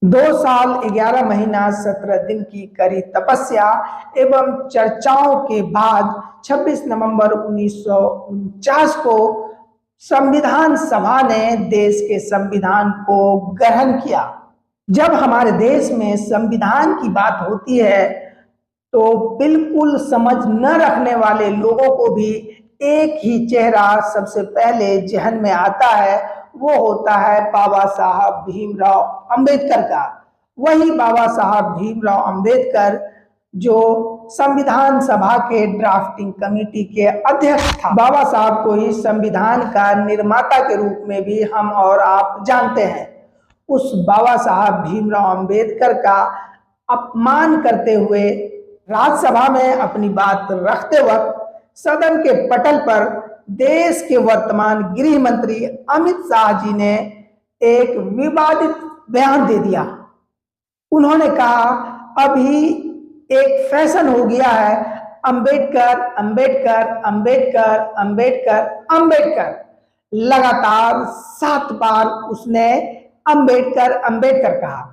2 साल 11 महीना 17 दिन की कड़ी तपस्या एवं चर्चाओं के बाद 26 नवंबर 1949 को संविधान सभा ने देश के संविधान को ग्रहण किया। जब हमारे देश में संविधान की बात होती है तो बिल्कुल समझ न रखने वाले लोगों को भी एक ही चेहरा सबसे पहले जहन में आता है, वो होता है बाबा साहब भीमराव अंबेडकर का। वही बाबा साहब भीमराव अंबेडकर जो संविधान सभा के ड्राफ्टिंग कमेटी के अध्यक्ष था। बाबा साहब को ही संविधान का निर्माता के रूप में भी हम और आप जानते हैं। उस बाबा साहब भीमराव अंबेडकर का अपमान करते हुए राज्यसभा में अपनी बात रखते वक्त सदन के पटल पर देश के वर्तमान गृह मंत्री अमित शाह जी ने एक विवादित बयान दे दिया। उन्होंने कहा, अभी एक फैशन हो गया है अंबेडकर अंबेडकर अंबेडकर अंबेडकर अंबेडकर। लगातार 7 बार उसने अंबेडकर अंबेडकर कहा।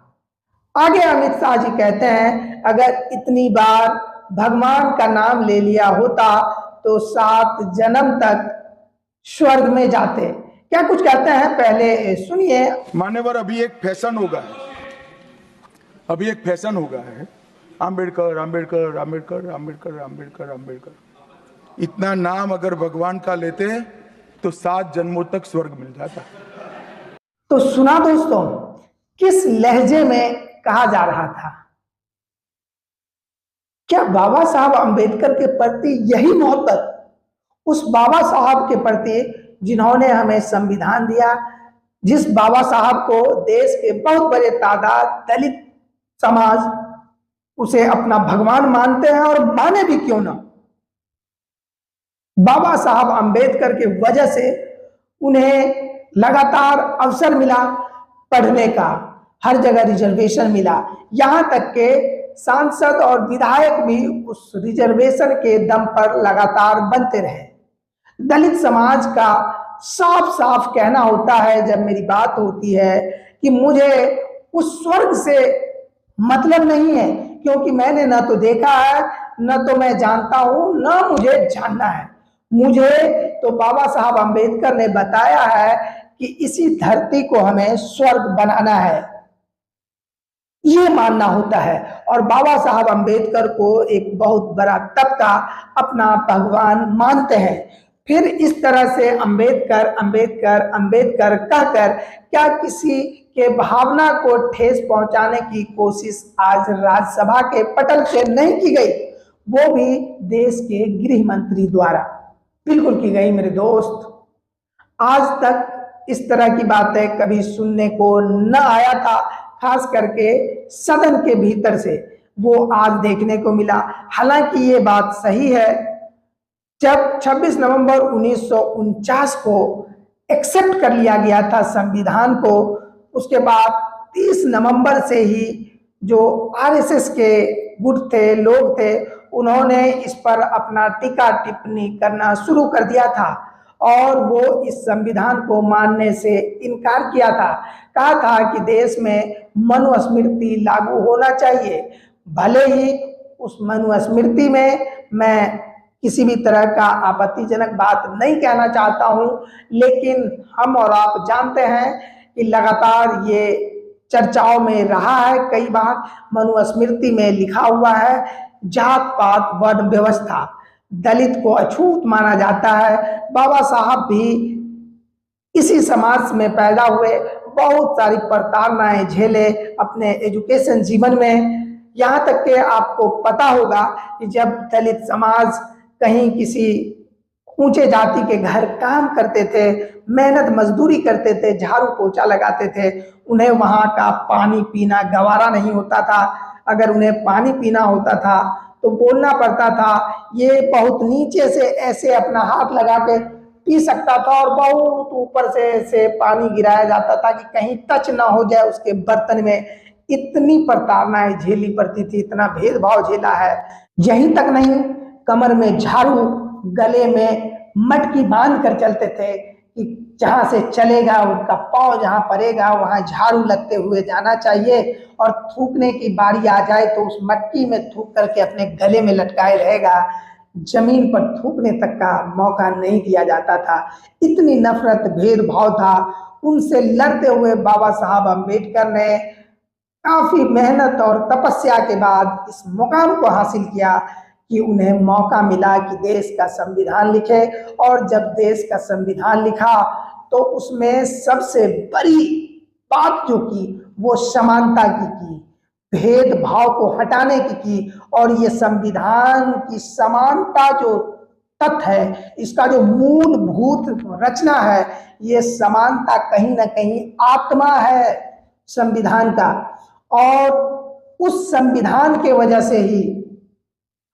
आगे अमित शाह जी कहते हैं, अगर इतनी बार भगवान का नाम ले लिया होता तो 7 जन्म तक स्वर्ग में जाते। क्या कुछ कहते हैं, पहले सुनिए। मान्यवर, अभी एक फैशन होगा है अंबेडकर अंबेडकर अंबेडकर अंबेडकर अंबेडकर अंबेडकर। इतना नाम अगर भगवान का लेते तो 7 जन्मों तक स्वर्ग मिल जाता। तो सुना दोस्तों, किस लहजे में कहा जा रहा था। क्या बाबा साहब अंबेडकर के प्रति यही मोहब्बत, उस बाबा साहब के प्रति जिन्होंने हमें संविधान दिया, जिस बाबा साहब को देश के बहुत बड़े तादाद दलित समाज उसे अपना भगवान मानते हैं, और माने भी क्यों ना। बाबा साहब अंबेडकर के वजह से उन्हें लगातार अवसर मिला पढ़ने का, हर जगह रिजर्वेशन मिला, यहां तक के सांसद और विधायक भी उस रिजर्वेशन के दम पर लगातार बनते रहे। दलित समाज का साफ साफ कहना होता है जब मेरी बात होती है कि मुझे उस स्वर्ग से मतलब नहीं है, क्योंकि मैंने न तो देखा है, न तो मैं जानता हूं, न मुझे जानना है। मुझे तो बाबा साहब अंबेडकर ने बताया है कि इसी धरती को हमें स्वर्ग बनाना है, ये मानना होता है। और बाबा साहब अंबेडकर को एक बहुत बड़ा तबका अपना भगवान मानते हैं। फिर इस तरह से अंबेडकर अंबेडकर अंबेडकर कहकर क्या किसी के भावना को ठेस पहुंचाने की कोशिश आज राज्यसभा के पटल से नहीं की गई, वो भी देश के गृह मंत्री द्वारा बिल्कुल की गई। मेरे दोस्त, आज तक इस तरह की बातें कभी सुनने को न आया था, खास करके सदन के भीतर से, वो आज देखने को मिला। हालांकि ये बात सही है, जब 26 नवंबर 1949 को एक्सेप्ट कर लिया गया था संविधान को, उसके बाद 30 नवंबर से ही जो आरएसएस के गुट थे, लोग थे, उन्होंने इस पर अपना टीका टिप्पणी करना शुरू कर दिया था और वो इस संविधान को मानने से इनकार किया था। कहा था कि देश में मनुस्मृति लागू होना चाहिए। भले ही उस मनुस्मृति में मैं किसी भी तरह का आपत्तिजनक बात नहीं कहना चाहता हूं, लेकिन हम और आप जानते हैं कि लगातार ये चर्चाओं में रहा है। कई बार मनुस्मृति में लिखा हुआ है जात पात वर्ण व्यवस्था, दलित को अछूत माना जाता है। बाबा साहब भी इसी समाज में पैदा हुए, बहुत सारी प्रताड़नाएं झेले अपने एजुकेशन जीवन में। यहाँ तक कि आपको पता होगा कि जब दलित समाज कहीं किसी ऊंचे जाति के घर काम करते थे, मेहनत मजदूरी करते थे, झाड़ू पोछा लगाते थे, उन्हें वहाँ का पानी पीना गवारा नहीं होता था। अगर उन्हें पानी पीना होता था तो बोलना पड़ता था, ये बहुत नीचे से ऐसे अपना हाथ लगा के पी सकता था और बहुत ऊपर से ऐसे पानी गिराया जाता था कि कहीं टच ना हो जाए उसके बर्तन में। इतनी प्रताड़नाएं झेली पड़ती थी, इतना भेदभाव झेला है। यहीं तक नहीं, कमर में झाड़ू, गले में मटकी बांध कर चलते थे कि जहां से चलेगा उनका पांव जहां पड़ेगा वहां झाड़ू लगते हुए जाना चाहिए, और थूकने की बारी आ जाए तो उस मटकी में थूक करके अपने गले में लटकाए रहेगा। जमीन पर थूकने तक का मौका नहीं दिया जाता था। इतनी नफरत भेदभाव था। उनसे लड़ते हुए बाबा साहब अम्बेडकर ने काफी मेहनत और तपस्या के बाद इस मुकाम को हासिल किया कि उन्हें मौका मिला कि देश का संविधान लिखे। और जब देश का संविधान लिखा तो उसमें सबसे बड़ी बात जो की वो समानता की, भेदभाव को हटाने की। और ये संविधान की समानता जो तथ्य है, इसका जो मूलभूत रचना है, ये समानता कहीं ना कहीं आत्मा है संविधान का। और उस संविधान के वजह से ही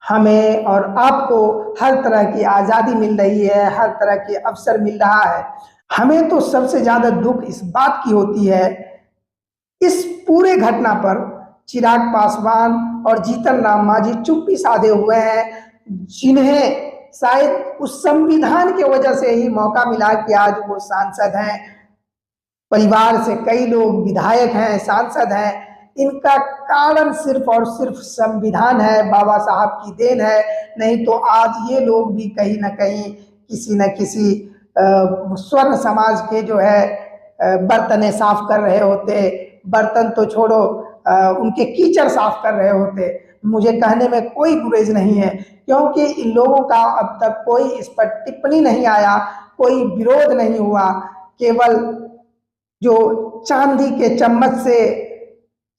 हमें और आपको हर तरह की आजादी मिल रही है, हर तरह के अवसर मिल रहा है। हमें तो सबसे ज्यादा दुख इस बात की होती है, इस पूरे घटना पर चिराग पासवान और जीतन राम मांझी चुप्पी साधे हुए हैं, जिन्हें शायद उस संविधान की वजह से ही मौका मिला कि आज वो सांसद हैं, परिवार से कई लोग विधायक हैं, सांसद हैं। इनका कारण सिर्फ और सिर्फ संविधान है, बाबा साहब की देन है। नहीं तो आज ये लोग भी कहीं ना कहीं किसी न किसी स्वर्ण समाज के जो है बर्तने साफ कर रहे होते, बर्तन तो छोड़ो उनके कीचड़ साफ कर रहे होते। मुझे कहने में कोई गुरेज नहीं है, क्योंकि इन लोगों का अब तक कोई इस पर टिप्पणी नहीं आया, कोई विरोध नहीं हुआ। केवल जो चांदी के चम्मच से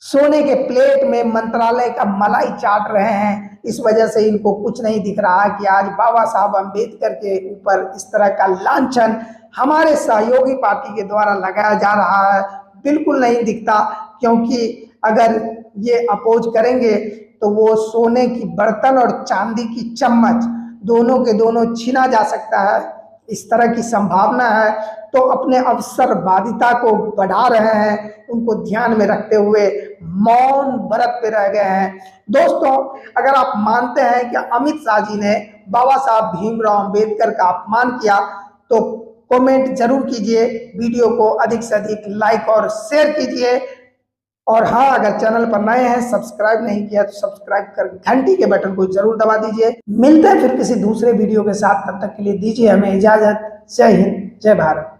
सोने के प्लेट में मंत्रालय का मलाई चाट रहे हैं, इस वजह से इनको कुछ नहीं दिख रहा कि आज बाबा साहब अम्बेडकर के ऊपर इस तरह का लांछन हमारे सहयोगी पार्टी के द्वारा लगाया जा रहा है। बिल्कुल नहीं दिखता, क्योंकि अगर ये अपोज करेंगे तो वो सोने की बर्तन और चांदी की चम्मच दोनों के दोनों छीना जा सकता है, इस तरह की संभावना है। तो अपने अवसरवादिता को बढ़ा रहे हैं, उनको ध्यान में रखते हुए मौन व्रत पे रह गए हैं। दोस्तों, अगर आप मानते हैं कि अमित शाह जी ने बाबा साहब भीमराव अंबेडकर का अपमान किया तो कमेंट जरूर कीजिए, वीडियो को अधिक से अधिक लाइक और शेयर कीजिए। और हाँ, अगर चैनल पर नए हैं, सब्सक्राइब नहीं किया तो सब्सक्राइब कर घंटी के बटन को जरूर दबा दीजिए। मिलते हैं फिर किसी दूसरे वीडियो के साथ, तब तक के लिए दीजिए हमें इजाजत। जय हिंद, जय भारत।